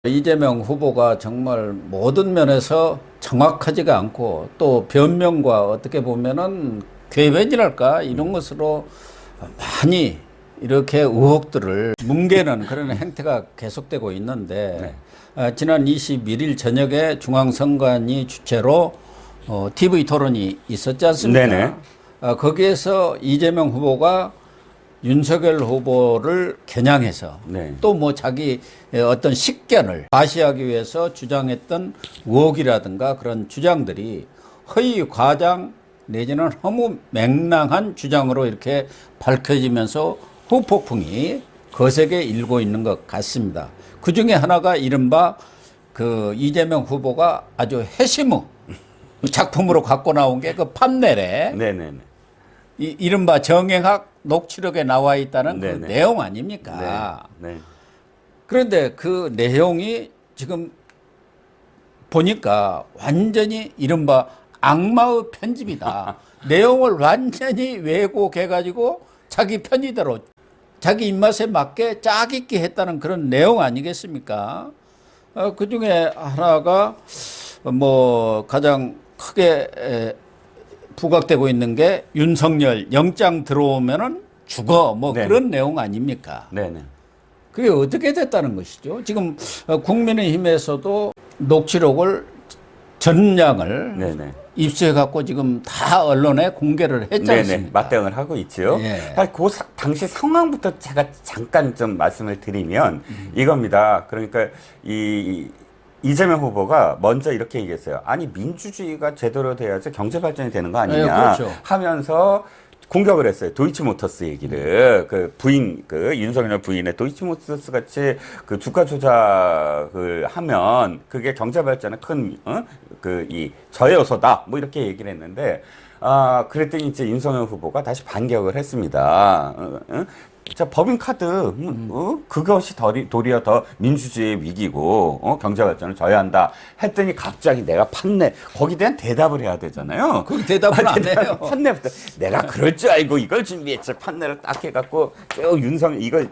이재명 후보가 정말 모든 면에서 정확하지가 않고 또 변명과 어떻게 보면은 궤변이랄까 이런 것으로 많이 이렇게 의혹들을 뭉개는 그런 행태가 계속되고 있는데 지난 21일 저녁에 중앙선관위 주최로 TV 토론이 있었지 않습니까? 네네. 거기에서 이재명 후보가 윤석열 후보를 겨냥해서 네. 또 뭐 자기 어떤 식견을 과시하기 위해서 주장했던 의혹이라든가 그런 주장들이 허위 과장 내지는 허무 맹랑한 주장으로 이렇게 밝혀지면서 후폭풍이 거세게 일고 있는 것 같습니다. 그 중에 하나가 이른바 그 이재명 후보가 아주 해시무 작품으로 갖고 나온 게 그 판넬에 네네네. 이른바 정행학 녹취록에 나와 있다는 그 네네. 내용 아닙니까? 네. 그런데 그 내용이 지금 보니까 완전히 이른바 악마의 편집이다. 내용을 완전히 왜곡해가지고 자기 편의대로 자기 입맛에 맞게 짜깁기 했다는 그런 내용 아니겠습니까? 그 중에 하나가 뭐 가장 크게 부각되고 있는 게 윤석열 영장 들어오면은 죽어 뭐 네. 그런 내용 아닙니까? 네네. 그게 어떻게 됐다는 것이죠? 지금 국민의힘에서도 녹취록을 전량을 네네. 입수해 갖고 지금 다 언론에 공개를 했지 네네. 않습니까? 맞대응을 하고 있죠. 예. 사실 그 당시 상황부터 제가 잠깐 좀 말씀을 드리면 이겁니다. 그러니까 이재명 후보가 먼저 이렇게 얘기했어요. 아니 민주주의가 제대로 돼야지 경제 발전이 되는 거 아니냐 네, 그렇죠. 하면서 공격을 했어요. 도이치모터스 얘기를 그 부인 그 윤석열 부인의 도이치모터스 같이 그 주가 조작을 하면 그게 경제 발전에 큰 그 이 저요소다 뭐 이렇게 얘기를 했는데 그랬더니 이제 윤석열 후보가 다시 반격을 했습니다. 자, 법인카드, 그것이 도리어 더 민주주의의 위기고, 경제 발전을 저해한다. 했더니 갑자기 내가 판례, 거기에 대한 대답을 해야 되잖아요. 그 대답을 안 해요. 판례부터. 내가 그럴 줄 알고 이걸 준비했지. 판례를 딱 해갖고, 이걸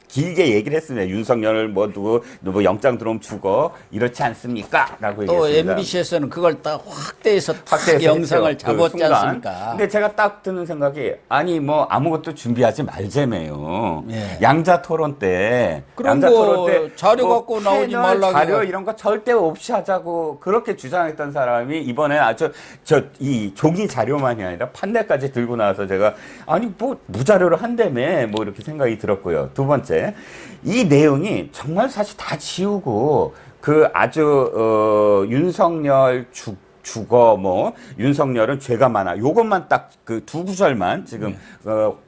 길게 얘기를 했습니다. 윤석열을 뭐 누구 영장 들어오면 죽어. 이렇지 않습니까? 라고 또 얘기했습니다. MBC에서는 그걸 딱 확대해서 확대해서 영상을 했죠. 잡았지 그 순간. 않습니까? 근데 제가 딱 드는 생각이 아니 뭐 아무것도 준비하지 말자며요. 예. 양자 토론 때 그런 거 자료 갖고 나오지 패널 말라고 자료 이런 거 절대 없이 하자고 그렇게 주장했던 사람이 이번에 아주 이 종이 자료만이 아니라 판넬까지 들고 나와서 제가 아니 뭐 무자료로 한다며 뭐 이렇게 생각이 들었고요. 두 번째 이 내용이 정말 사실 다 지우고 그 아주 윤석열 죽어 뭐 윤석열은 죄가 많아 요것만 딱 그 두 구절만 지금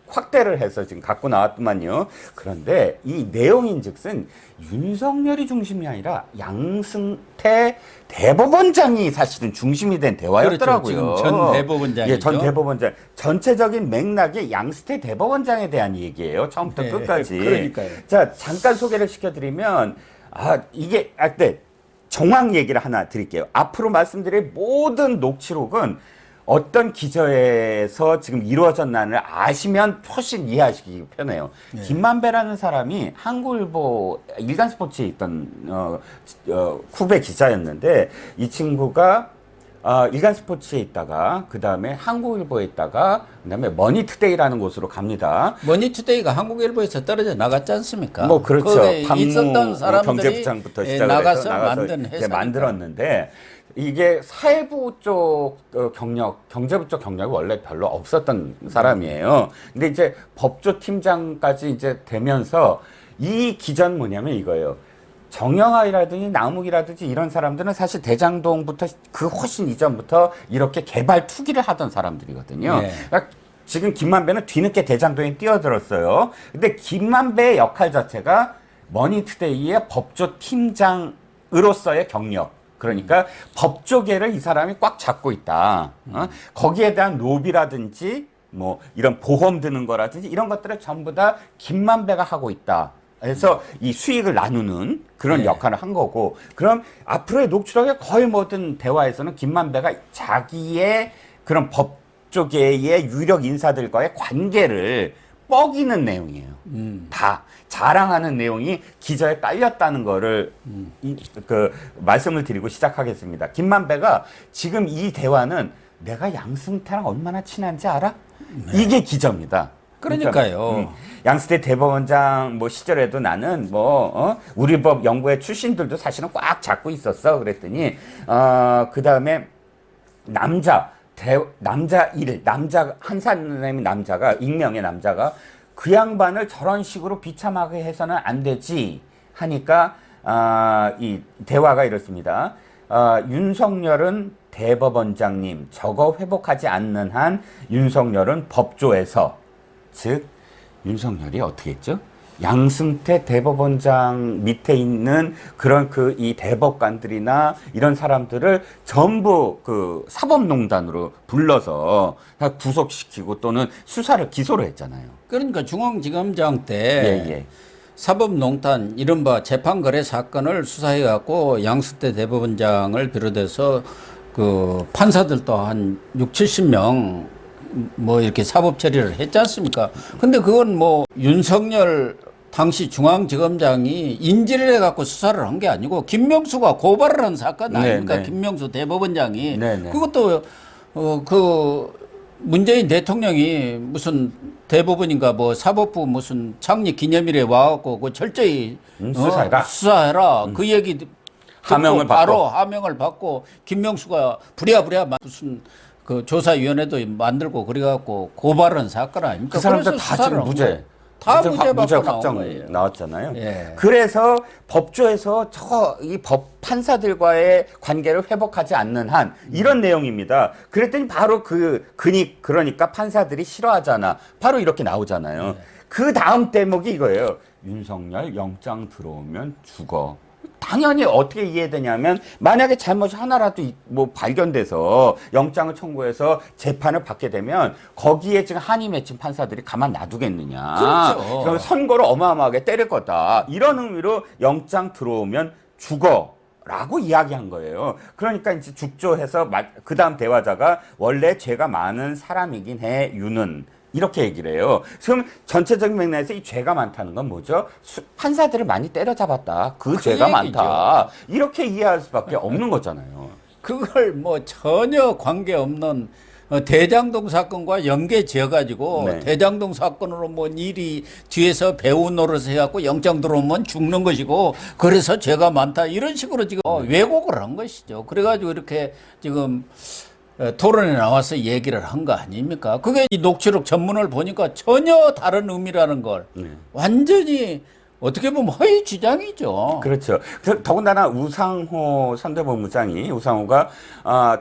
확대를 해서 지금 갖고 나왔더만요. 그런데 이 내용인즉슨 윤석열이 중심이 아니라 양승태 대법원장이 사실은 중심이 된 대화였더라고요. 그렇죠. 지금 전 대법원장이죠. 예, 전 대법원장. 전체적인 맥락이 양승태 대법원장에 대한 얘기예요. 처음부터 네, 끝까지. 그러니까요. 자, 잠깐 소개를 시켜드리면 이게 정황 얘기를 하나 드릴게요. 앞으로 말씀드릴 모든 녹취록은 어떤 기저에서 지금 이루어졌나를 아시면 훨씬 이해하시기 편해요. 네. 김만배라는 사람이 한국일보 일간스포츠에 있던 후배 기자였는데 이 친구가 일간스포츠에 있다가 그 다음에 한국일보에 있다가 그 다음에 머니투데이라는 곳으로 갑니다. 머니투데이가 한국일보에서 떨어져 나갔지 않습니까? 뭐 그렇죠. 거기에 박무 있었던 사람들이 경제부장부터 시작을 나가서 해서 만든 이제 회사니까. 만들었는데 이게 사회부 쪽 경력, 경제부 쪽 경력이 원래 별로 없었던 사람이에요. 근데 이제 법조 팀장까지 이제 되면서 이 기전 뭐냐면 이거예요. 정영학이라든지 남욱이라든지 이런 사람들은 사실 대장동부터 그 훨씬 이전부터 이렇게 개발 투기를 하던 사람들이거든요. 네. 그러니까 지금 김만배는 뒤늦게 대장동에 뛰어들었어요. 근데 김만배의 역할 자체가 머니투데이의 법조 팀장으로서의 경력. 그러니까 법조계를 이 사람이 꽉 잡고 있다. 거기에 대한 로비라든지 뭐 이런 보험 드는 거라든지 이런 것들을 전부 다 김만배가 하고 있다. 그래서 이 수익을 나누는 그런 네. 역할을 한 거고, 그럼 앞으로의 녹취록의 거의 모든 대화에서는 김만배가 자기의 그런 법조계의 유력 인사들과의 관계를 뻐기는 내용이에요. 다 자랑하는 내용이 기저에 깔렸다는 거를 말씀을 드리고 시작하겠습니다. 김만배가 지금 이 대화는 내가 양승태랑 얼마나 친한지 알아? 이게 기저입니다. 그러니까요. 양승태 대법원장 뭐 시절에도 나는 우리 법 연구회 출신들도 사실은 꽉 잡고 있었어. 그랬더니 그 다음에 남자 한사람의 남자가 익명의 남자가 그 양반을 저런 식으로 비참하게 해서는 안 되지 하니까 이 대화가 이렇습니다. 윤석열은 대법원장님 저거 회복하지 않는 한 윤석열은 법조에서 즉 윤석열이 어떻게 했죠? 양승태 대법원장 밑에 있는 그런 이 대법관들이나 이런 사람들을 전부 그 사법농단으로 불러서 다 구속시키고 또는 기소를 했잖아요. 그러니까 중앙지검장 때 사법농단 이른바 재판거래 사건을 수사해갖고 양승태 대법원장을 비롯해서 그 판사들도 한 6, 70명 뭐 이렇게 사법 처리를 했지 않습니까? 근데 그건 뭐 윤석열 당시 중앙지검장이 인지를 해갖고 수사를 한 게 아니고 김명수가 고발을 한 사건 아닙니까? 네. 김명수 대법원장이. 네. 그것도 그 문재인 대통령이 무슨 대법원인가 뭐 사법부 무슨 창립 기념일에 와갖고 그 철저히 수사해라. 그 얘기 하명을 바로 하명을 받고 김명수가 부랴부랴 무슨 그 조사위원회도 만들고 그래갖고 고발한 사건 아닙니까? 그 사람들 다 지금 무죄. 무죄 확정 나왔잖아요. 예. 그래서 법조에서 이 법 판사들과의 관계를 회복하지 않는 한 이런 내용입니다. 그랬더니 바로 그러니까 판사들이 싫어하잖아. 바로 이렇게 나오잖아요. 예. 그 다음 대목이 이거예요. 윤석열 영장 들어오면 죽어. 당연히 어떻게 이해되냐면 만약에 잘못이 하나라도 뭐 발견돼서 영장을 청구해서 재판을 받게 되면 거기에 지금 한이 맺힌 판사들이 가만 놔두겠느냐. 그렇죠. 그럼 선고를 어마어마하게 때릴 거다. 이런 의미로 영장 들어오면 죽어. 라고 이야기한 거예요. 그러니까 이제 죽조해서 그 다음 대화자가 원래 죄가 많은 사람이긴 해, 유는. 이렇게 얘기를 해요. 지금 전체적인 맥락에서 이 죄가 많다는 건 뭐죠? 판사들을 많이 때려잡았다. 그 죄가 얘기죠. 많다. 이렇게 이해할 수밖에 없는 거잖아요. 그걸 뭐 전혀 관계없는 대장동 사건과 연계 지어가지고 네. 대장동 사건으로 뭐 일이 뒤에서 배우 노릇을 해갖고 영장 들어오면 죽는 것이고 그래서 죄가 많다 이런 식으로 지금 왜곡을 한 것이죠. 그래가지고 이렇게 지금 토론에 나와서 얘기를 한 거 아닙니까? 그게 이 녹취록 전문을 보니까 전혀 다른 의미라는 걸 완전히 어떻게 보면 허위 주장이죠. 그렇죠. 더군다나 우상호 선대본부장이 우상호가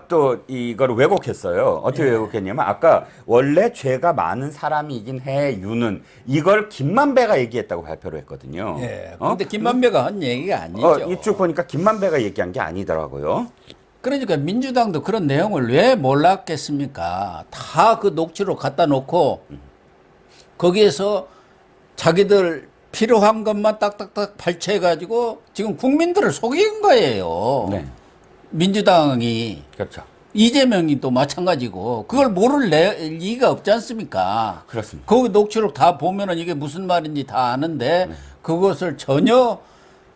또 이걸 왜곡했어요. 어떻게 왜곡했냐면 아까 원래 죄가 많은 사람이긴 해 유는 이걸 김만배가 얘기했다고 발표를 했거든요. 예. 근데 김만배가 한 얘기가 아니죠. 이쪽 보니까 김만배가 얘기한 게 아니더라고요. 그러니까 민주당도 그런 내용을 왜 몰랐겠습니까? 다 그 녹취록 갖다 놓고 거기에서 자기들 필요한 것만 딱딱딱 발췌해가지고 지금 국민들을 속인 거예요. 네. 민주당이. 그렇죠. 이재명이 또 마찬가지고 그걸 모를 리가 없지 않습니까? 그렇습니다. 그 녹취록 다 보면은 이게 무슨 말인지 다 아는데 그것을 전혀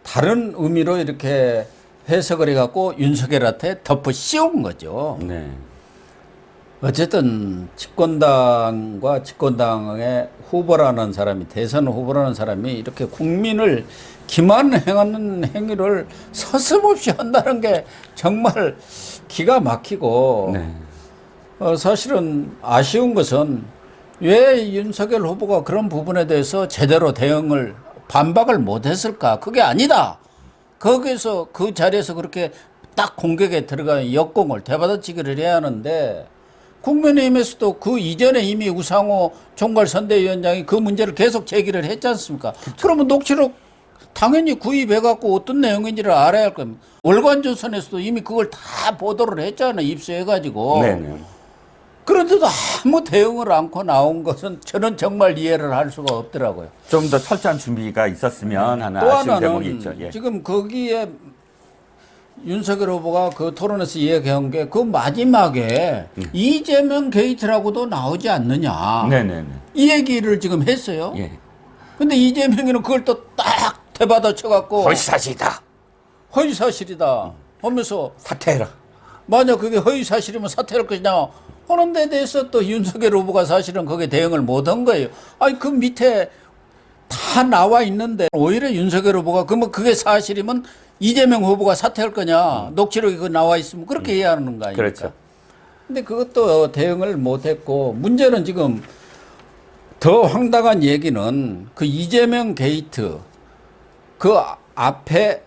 다른 의미로 이렇게 해석을 해갖고 윤석열한테 덮어 씌운 거죠. 네. 어쨌든 집권당과 집권당의 후보라는 사람이 대선 후보라는 사람이 이렇게 국민을 기만하는 행위를 서슴없이 한다는 게 정말 기가 막히고 네. 사실은 아쉬운 것은 왜 윤석열 후보가 그런 부분에 대해서 제대로 반박을 못했을까? 그게 아니다. 거기서 그 자리에서 그렇게 딱 공격에 들어가는 역공을 대받아치기를 해야 하는데 국민의힘에서도 그 이전에 이미 우상호 총괄선대위원장이 그 문제를 계속 제기를 했지 않습니까? 그러면 녹취록 당연히 구입해갖고 어떤 내용인지를 알아야 할 겁니다. 월간조선에서도 이미 그걸 다 보도를 했잖아요. 입수해가지고. 네네. 그런데도 아무 대응을 않고 나온 것은 저는 정말 이해를 할 수가 없더라고요. 좀 더 철저한 준비가 있었으면 하는 또 아쉬운 하나는 대목이 있죠. 예. 지금 거기에 윤석열 후보가 그 토론에서 이야기한 게 그 마지막에 이재명 게이트라고도 나오지 않느냐. 네네네. 이 얘기를 지금 했어요. 예. 근데 이재명이는 그걸 또 딱 대받아 쳐갖고 허위사실이다. 허위사실이다 하면서 사퇴해라. 만약 그게 허위사실이면 사퇴할 것이냐 하는 데 대해서 또 윤석열 후보가 사실은 거기에 대응을 못한 거예요. 아니 그 밑에 다 나와 있는데 오히려 윤석열 후보가 그러면 그게 사실이면 이재명 후보가 사퇴할 거냐 녹취록이 그 나와 있으면 그렇게 해야 하는 거 아닙니까? 그렇죠. 근데 그것도 대응을 못했고 문제는 지금 더 황당한 얘기는 그 이재명 게이트 그 앞에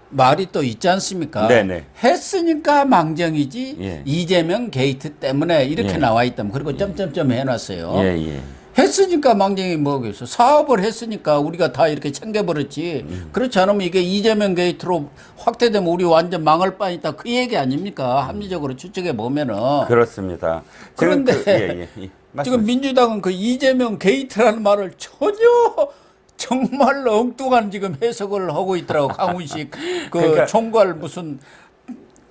말이 또 있지 않습니까? 네네. 했으니까 망정이지 예. 이재명 게이트 때문에 이렇게 예. 나와 있다면 그리고 점점점 해놨어요. 예. 했으니까 망정이 뭐겠어. 사업을 했으니까 우리가 다 이렇게 챙겨버렸지. 그렇지 않으면 이게 이재명 게이트로 확대되면 우리 완전 망할 뻔했다. 그 얘기 아닙니까? 합리적으로 추측해 보면은. 그렇습니다. 그런데 지금 지금 민주당은 그 이재명 게이트라는 말을 전혀 정말로 엉뚱한 지금 해석을 하고 있더라고. 강훈식 그 그러니까 총괄 무슨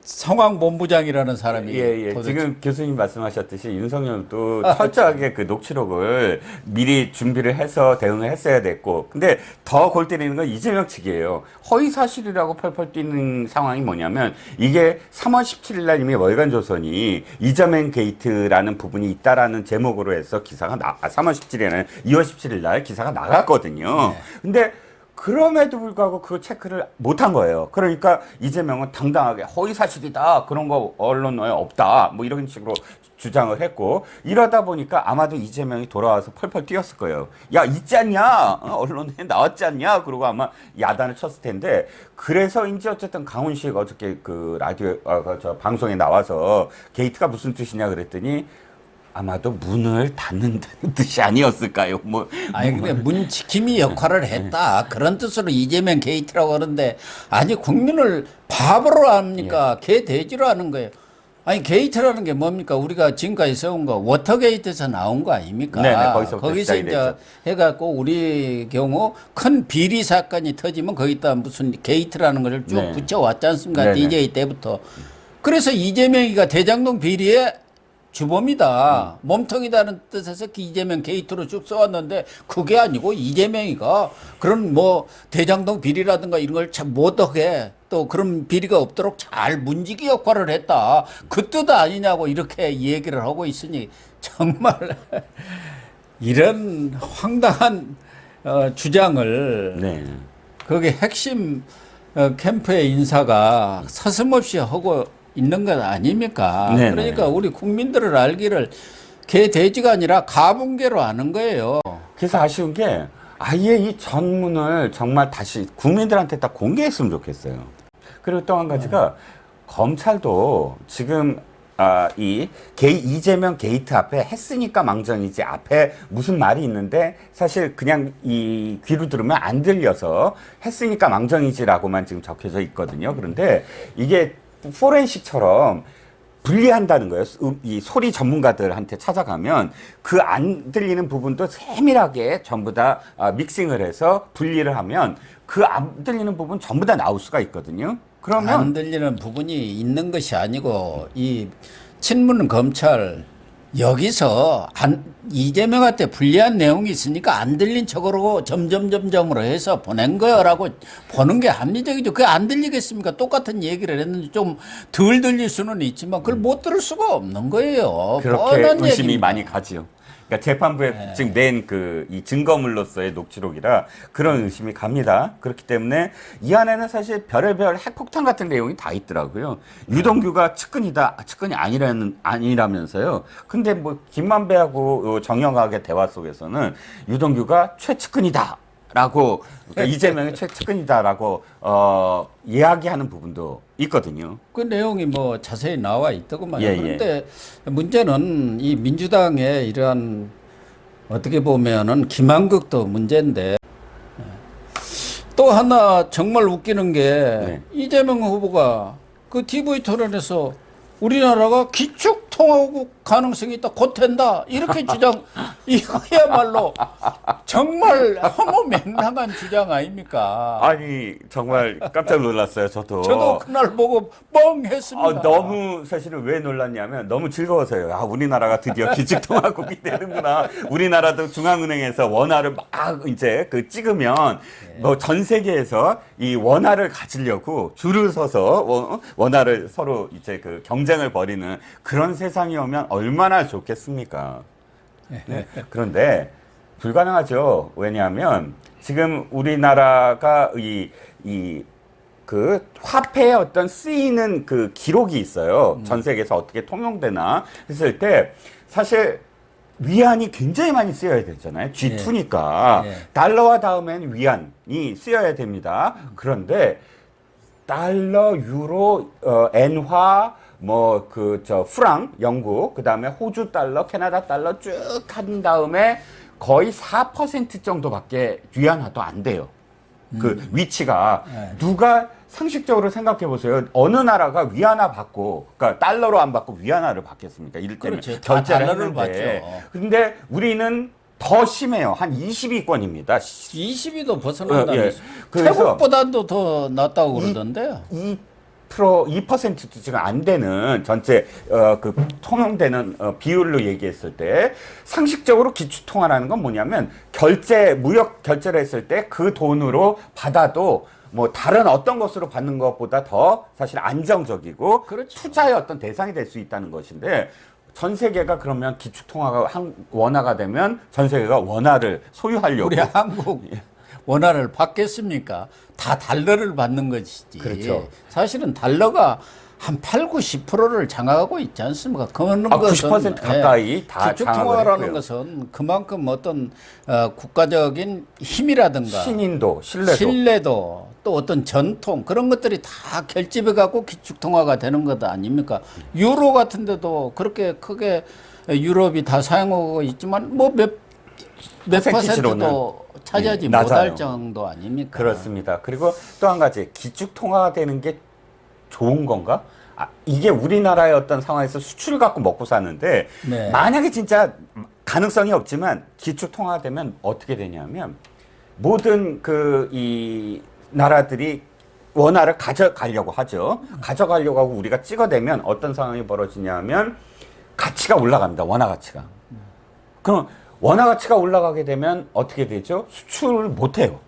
상황본부장이라는 사람이. 도대체. 지금 교수님 말씀하셨듯이 윤석열도 철저하게 그 녹취록을 미리 준비를 해서 대응을 했어야 됐고, 근데 더 골 때리는 건 이재명 측이에요. 허위 사실이라고 펄펄 뛰는 상황이 뭐냐면, 이게 3월 17일 날 이미 월간조선이 이재명 게이트라는 부분이 있다라는 제목으로 해서 기사가 3월 17일에는 2월 17일 날 기사가 나갔거든요. 네. 근데 그럼에도 불구하고 그 체크를 못한 거예요. 그러니까 이재명은 당당하게 허위사실이다. 그런 거 언론에 없다. 뭐 이런 식으로 주장을 했고 이러다 보니까 아마도 이재명이 돌아와서 펄펄 뛰었을 거예요. 야, 있지 않냐? 언론에 나왔지 않냐? 그러고 아마 야단을 쳤을 텐데 그래서인지 어쨌든 강훈식 어저께 그 라디오, 저 방송에 나와서 게이트가 무슨 뜻이냐 그랬더니 아마도 문을 닫는 뜻이 아니었을까요? 뭐 아니 근데 문 지킴이 역할을 했다 그런 뜻으로 이재명 게이트라고 하는데 아니 국민을 바보로 합니까? 개 돼지로 하는 거예요. 아니 게이트라는 게 뭡니까? 우리가 지금까지 세운 거 워터게이트에서 나온 거 아닙니까? 네네, 거기서 이제 됐죠. 해갖고 우리 경우 큰 비리 사건이 터지면 거기다 무슨 게이트라는 걸 쭉 네. 붙여왔지 않습니까? 네네. DJ 때부터. 그래서 이재명이가 대장동 비리에 주범이다. 몸통이다는 뜻에서 그 이재명 게이트로 쭉 써왔는데 그게 아니고 이재명이가 그런 뭐 대장동 비리라든가 이런 걸 참 못하게 또 그런 비리가 없도록 잘 문지기 역할을 했다. 그 뜻 아니냐고 이렇게 얘기를 하고 있으니 정말 이런 황당한 주장을 네. 거기 핵심 캠프의 인사가 서슴없이 하고 있는 것 아닙니까? 네네. 그러니까 우리 국민들을 알기를 개 돼지가 아니라 가분개로 아는 거예요. 그래서 아쉬운 게 아예 이 전문을 정말 다시 국민들한테 딱 공개했으면 좋겠어요. 그리고 또 한 가지가 검찰도 지금 이재명 게이트 앞에 했으니까 망정이지 앞에 무슨 말이 있는데 사실 그냥 이 귀로 들으면 안 들려서 했으니까 망정이지라고만 지금 적혀져 있거든요. 그런데 이게 포렌식처럼 분리한다는 거예요. 이 소리 전문가들한테 찾아가면 그 안 들리는 부분도 세밀하게 전부 다 믹싱을 해서 분리를 하면 그 안 들리는 부분 전부 다 나올 수가 있거든요. 그러면 안 들리는 부분이 있는 것이 아니고 이 친문 검찰 여기서 이재명한테 불리한 내용이 있으니까 안 들린 척으로 점점점점으로 해서 보낸 거라고 보는 게 합리적이죠. 그게 안 들리겠습니까? 똑같은 얘기를 했는데 좀 덜 들릴 수는 있지만 그걸 못 들을 수가 없는 거예요. 그렇게 뻔한 의심이 얘기입니다. 많이 가지요. 그러니까 재판부에 지금 낸 이 증거물로서의 녹취록이라 그런 의심이 갑니다. 그렇기 때문에 이 안에는 사실 별의별 핵폭탄 같은 내용이 다 있더라고요. 유동규가 측근이다, 측근이 아니라면서요. 근데 뭐 김만배하고 정영학의 대화 속에서는 유동규가 최측근이다. 라고 그러니까 이재명이 최측근이다라고 이야기하는 부분도 있거든요. 그 내용이 뭐 자세히 나와 있더구만요. 예, 그런데 문제는 이 민주당의 이러한 어떻게 보면은 기만극도 문제인데 또 하나 정말 웃기는 게 네. 이재명 후보가 그 TV 토론에서 우리나라가 기축 기축통화국 가능성이 있다. 곧 된다. 이렇게 주장. 이거야말로 정말 허무맹랑한 주장 아닙니까? 아니 정말 깜짝 놀랐어요. 저도 그날 보고 뻥했습니다. 너무 사실은 왜 놀랐냐면 너무 즐거워서요. 아, 우리나라가 드디어 기축통화국이 되는구나. 우리나라도 중앙은행에서 원화를 막 이제 그 찍으면 뭐 전 세계에서 이 원화를 가지려고 줄을 서서 원화를 서로 이제 그 경쟁을 벌이는 그런 세상이 오면 얼마나 좋겠습니까? 네. 그런데 불가능하죠. 왜냐하면 지금 우리나라가 그 화폐의 어떤 쓰이는 그 기록이 있어요. 전 세계에서 어떻게 통용되나 했을 때 사실 위안이 굉장히 많이 쓰여야 되잖아요. G2니까 달러와 다음엔 위안이 쓰여야 됩니다. 그런데 달러, 유로, 엔화, 뭐 프랑, 영국, 그 다음에 호주 달러, 캐나다 달러 쭉 한 다음에 거의 4% 정도밖에 위안화도 안 돼요. 그 위치가 누가 상식적으로 생각해 보세요. 어느 나라가 위안화 받고, 그러니까 달러로 안 받고 위안화를 받겠습니까? 이를테면 그렇죠. 결제를 달러를 했는데. 받죠. 근데 우리는 더 심해요. 한 20위권입니다. 20위도 벗어난다니. 예. 그래서 태국보다도 더 낫다고 그러던데요. 2%도 지금 안 되는 전체 그 통용되는 비율로 얘기했을 때 상식적으로 기축통화라는 건 뭐냐면 무역 결제를 했을 때 그 돈으로 받아도 뭐 다른 어떤 것으로 받는 것보다 더 사실 안정적이고 그렇죠. 투자의 어떤 대상이 될 수 있다는 것인데 전 세계가 그러면 기축통화가 원화가 되면 전 세계가 원화를 소유하려고 우리 한국 원화를 받겠습니까? 다 달러를 받는 것이지. 그렇죠. 사실은 달러가 한 8, 90%를 장악하고 있지 않습니까? 그런 90% 가까이 다 기축통화라는 장악을 것은 그만큼 어떤 국가적인 힘이라든가 신인도, 신뢰도 또 어떤 전통 그런 것들이 다 결집해 갖고 기축통화가 되는 것 아닙니까? 유로 같은 데도 그렇게 크게 유럽이 다 사용하고 있지만 뭐 몇 퍼센트도 차지하지 못할 정도 아닙니까? 그렇습니다. 그리고 또 한 가지 기축통화가 되는 게 좋은 건가? 이게 우리나라의 어떤 상황에서 수출을 갖고 먹고 사는데 만약에 진짜 가능성이 없지만 기축통화가 되면 어떻게 되냐면 모든 이 나라들이 원화를 가져가려고 하죠. 가져가려고 하고 우리가 찍어대면 어떤 상황이 벌어지냐면 가치가 올라갑니다. 원화 가치가. 그럼 원화 가치가 올라가게 되면 어떻게 되죠? 수출을 못 해요.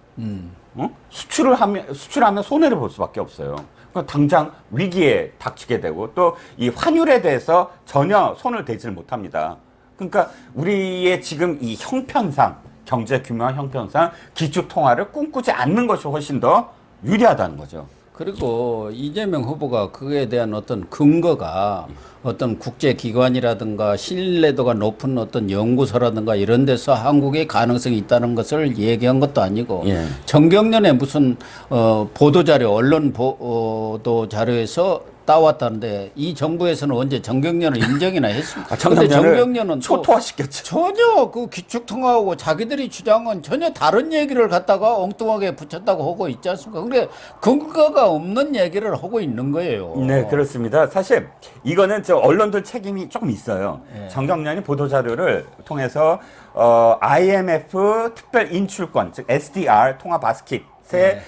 수출하면 손해를 볼 수밖에 없어요. 그러니까 당장 위기에 닥치게 되고 또 이 환율에 대해서 전혀 손을 대지를 못합니다. 그러니까 우리의 지금 이 형편상 경제 규모와 형편상 기축통화를 꿈꾸지 않는 것이 훨씬 더 유리하다는 거죠. 그리고 이재명 후보가 그에 대한 어떤 근거가 어떤 국제기관이라든가 신뢰도가 높은 어떤 연구소라든가 이런 데서 한국의 가능성이 있다는 것을 얘기한 것도 아니고 정경련의 무슨 보도자료, 언론 보도자료에서 따왔다는데 이 정부에서는 언제 정경련을 인정이나 했습니까? 근데 정경련은 초토화시켰죠. 전혀 그 기축통화하고 자기들이 주장은 전혀 다른 얘기를 갖다가 엉뚱하게 붙였다고 하고 있지 않습니까? 그런데 근거가 없는 얘기를 하고 있는 거예요. 네, 그렇습니다. 사실 이거는 언론들 책임이 조금 있어요. 정경련이 보도자료를 통해서 IMF 특별 인출권, 즉 SDR 통화 바스켓에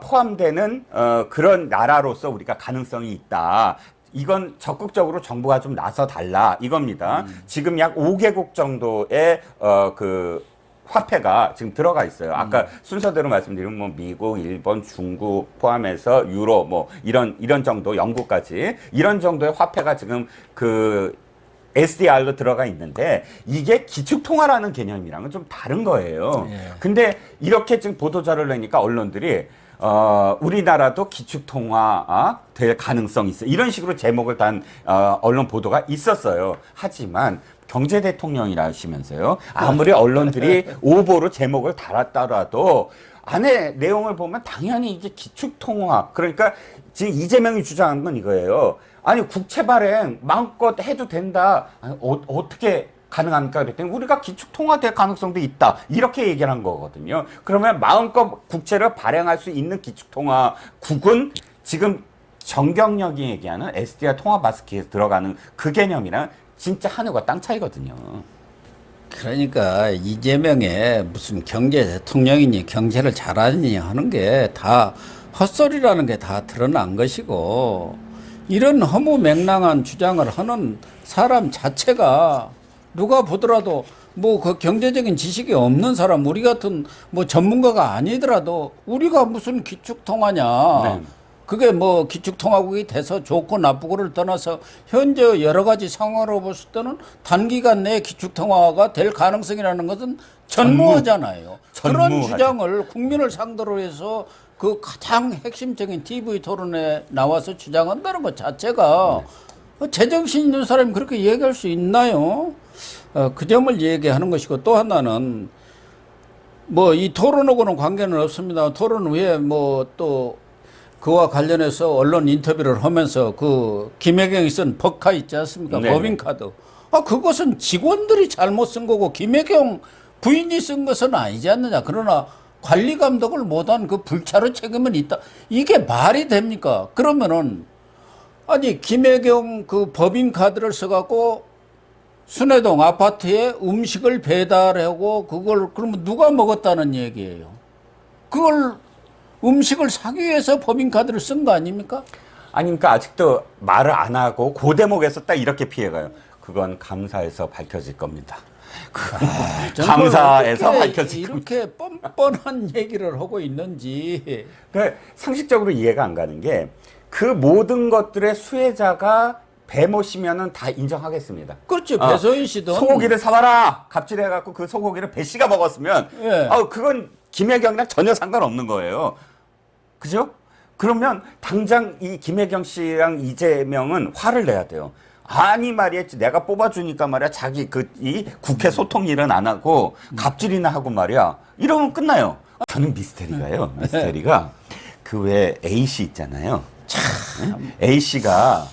포함되는 그런 나라로서 우리가 가능성이 있다. 이건 적극적으로 정부가 좀 나서 달라 이겁니다. 지금 약 5개국 정도의 그 화폐가 지금 들어가 있어요. 아까 순서대로 말씀드리면 뭐 미국, 일본, 중국 포함해서 유로 뭐 이런 정도, 영국까지 이런 정도의 화폐가 지금 그 SDR로 들어가 있는데 이게 기축통화라는 개념이랑은 좀 다른 거예요. 근데 이렇게 지금 보도자료를 내니까 언론들이 우리나라도 기축통화 될 가능성이 있어. 이런 식으로 제목을 단 언론 보도가 있었어요. 하지만 경제 대통령이라시면서요. 아무리 언론들이 오보로 제목을 달았더라도 안에 내용을 보면 당연히 이게 기축통화. 그러니까 지금 이재명이 주장한 건 이거예요. 아니 국채 발행 마음껏 해도 된다. 아니, 어떻게 가능합니까? 그랬더니 우리가 기축통화 될 가능성도 있다. 이렇게 얘기를 한 거거든요. 그러면 마음껏 국채를 발행할 수 있는 기축통화국은 지금 정경련이 얘기하는 SDR 통합 마스크에 들어가는 그 개념이랑 진짜 하늘과 땅 차이거든요. 그러니까 이재명의 무슨 경제 대통령이니 경제를 잘하니 하는 게 다 헛소리라는 게 다 드러난 것이고, 이런 허무맹랑한 주장을 하는 사람 자체가 누가 보더라도 뭐 그 경제적인 지식이 없는 사람, 우리 같은 뭐 전문가가 아니더라도 우리가 무슨 기축통화냐. 네. 그게 뭐 기축통화국이 돼서 좋고 나쁘고를 떠나서 현재 여러 가지 상황으로 봤을 때는 단기간 내에 기축통화가 될 가능성이라는 것은 전무하잖아요. 그런 전무하죠. 주장을 국민을 상대로 해서 그 가장 핵심적인 TV 토론에 나와서 주장한다는 것 자체가 제정신 있는 사람이 그렇게 얘기할 수 있나요? 그 점을 얘기하는 것이고, 또 하나는 뭐 이 토론하고는 관계는 없습니다. 토론 후에 뭐 또 그와 관련해서 언론 인터뷰를 하면서 그 김혜경이 쓴 법카 있지 않습니까? 네네. 법인카드. 그것은 직원들이 잘못 쓴 거고 김혜경 부인이 쓴 것은 아니지 않느냐. 그러나 관리 감독을 못한 그 불찰의 책임은 있다. 이게 말이 됩니까? 그러면은 아니 김혜경 그 법인카드를 써갖고 순회동 아파트에 음식을 배달하고 그걸 그러면 누가 먹었다는 얘기예요? 그걸 음식을 사기 위해서 법인카드를 쓴 거 아닙니까? 아니, 그러니까 아직도 말을 안 하고 그 대목에서 딱 이렇게 피해가요. 그건 감사해서 밝혀질 겁니다. 감사해서 밝혀질 겁니다. 이렇게 뻔뻔한 얘기를 하고 있는지. 그러니까 상식적으로 이해가 안 가는 게 그 모든 것들의 수혜자가 배모 씨면은 다 인정하겠습니다. 그렇죠. 배소인 씨도 소고기를 사와라 갑질해갖고 그 소고기를 배 씨가 먹었으면 예. 그건 김혜경이랑 전혀 상관없는 거예요. 그죠? 그러면 당장 이 김혜경 씨랑 이재명은 화를 내야 돼요. 아니 말이야, 내가 뽑아주니까 말이야, 자기 이 국회 소통 일은 안 하고 갑질이나 하고 말이야, 이러면 끝나요. 저는 미스테리가요. 미스테리가 그 외 A 씨 있잖아요. 참 A 씨가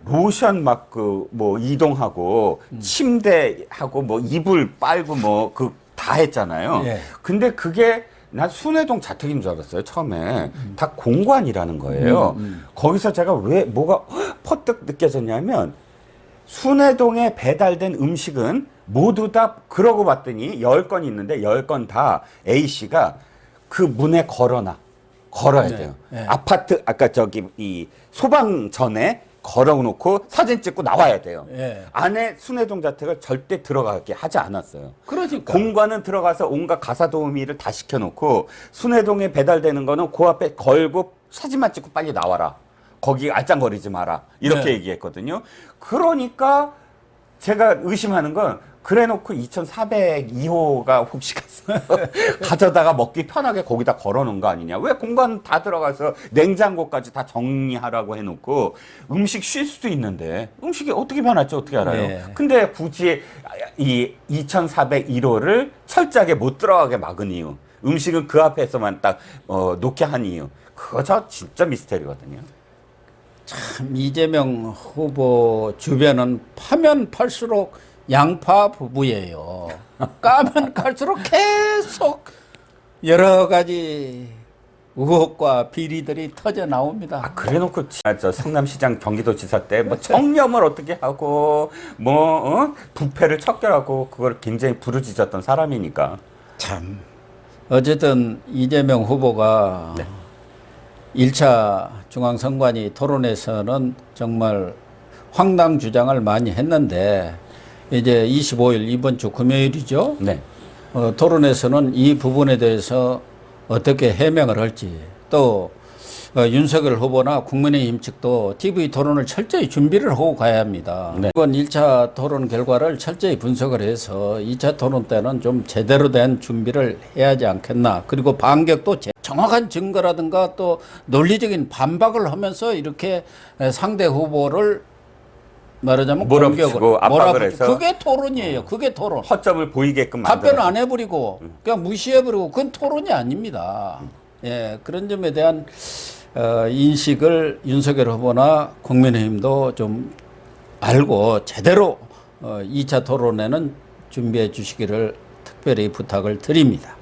로션 막 그 뭐 이동하고 침대하고 뭐 이불 빨고 뭐 그 다 했잖아요. 예. 근데 그게 난 순회동 자택인 줄 알았어요, 처음에. 다 공관이라는 거예요. 거기서 제가 왜 뭐가 퍼뜩 느껴졌냐면, 순회동에 배달된 음식은 모두 다, 그러고 봤더니 10건 있는데 10건 다 A씨가 그 문에 걸어야 돼요. 네. 아파트, 아까 저기 이 소방 전에 걸어놓고 사진 찍고 나와야 돼요. 예. 안에 순회동 자택을 절대 들어가게 하지 않았어요. 그러니까. 공관은 들어가서 온갖 가사 도우미를 다 시켜놓고 순회동에 배달되는 거는 그 앞에 걸고 사진만 찍고 빨리 나와라. 거기 알짱거리지 마라. 이렇게 네. 얘기했거든요. 그러니까 제가 의심하는 건, 그래놓고 2402호가 혹시 가져다가 먹기 편하게 거기다 걸어놓은 거 아니냐. 왜 공간 다 들어가서 냉장고까지 다 정리하라고 해놓고, 음식 쉴 수도 있는데 음식이 어떻게 변할지 어떻게 알아요. 네. 근데 굳이 이 2401호를 철저하게 못 들어가게 막은 이유, 음식은 그 앞에서만 딱 놓게 한 이유, 그거 저 진짜 미스테리거든요. 참 이재명 후보 주변은 파면 팔수록 양파 부부예요. 까면 갈수록 계속 여러 가지 의혹과 비리들이 터져 나옵니다. 그래놓고 저 성남시장 경기도지사 때 뭐 청렴을 어떻게 하고 뭐 부패를 척결하고 그걸 굉장히 부르짖었던 사람이니까. 참 어쨌든 이재명 후보가 1차 중앙선관위 토론에서는 정말 황당 주장을 많이 했는데, 이제 25일 이번 주 금요일이죠. 네. 토론에서는 이 부분에 대해서 어떻게 해명을 할지, 또 윤석열 후보나 국민의힘 측도 TV 토론을 철저히 준비를 하고 가야 합니다. 네. 이번 1차 토론 결과를 철저히 분석을 해서 2차 토론 때는 좀 제대로 된 준비를 해야 하지 않겠나. 그리고 반격도 정확한 증거라든가 또 논리적인 반박을 하면서 이렇게 상대 후보를 말하자면 몰아붙이고 공격을, 압박을 해서. 그게 토론이에요. 그게 토론. 허점을 보이게끔 답변을 만들어. 안 해버리고 그냥 무시해버리고 그건 토론이 아닙니다. 예, 그런 점에 대한 인식을 윤석열 후보나 국민의힘도 좀 알고 제대로 2차 토론에는 준비해 주시기를 특별히 부탁을 드립니다.